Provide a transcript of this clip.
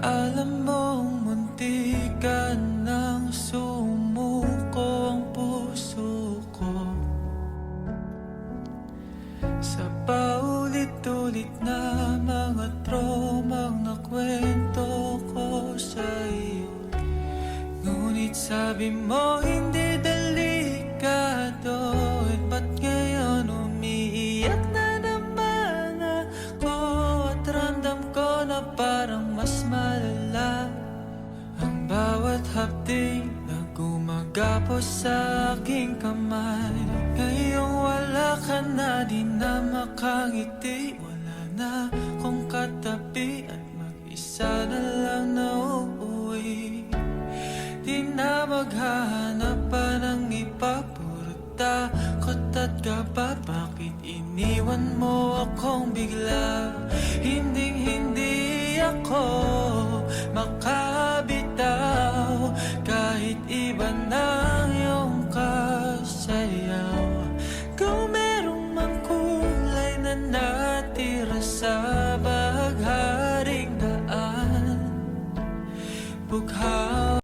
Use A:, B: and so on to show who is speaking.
A: Alam mong muntikan nang sumuko ang puso ko sa paulit-ulit na mga tromang nakwento ko sa iyo. Ngunit sabi mo hindi delikado, ba't ngayon umiiyak na naman ako? At ramdam ko na parang mas malala ang bawat hapdi na gumagapos sa aking kamay. Ngayong wala ka na, di na makangiti, wala na kong katabi at mag-isa na lang na uuwi. Di na maghahanap pa ng iba, puro takot at kaba. Bakit iniwan mo akong bigla? Hinding-hindi ako makabitaw kahit iba na iyong kasayaw. Kung merong mang kulay na natira sa bagharing daan, bughaw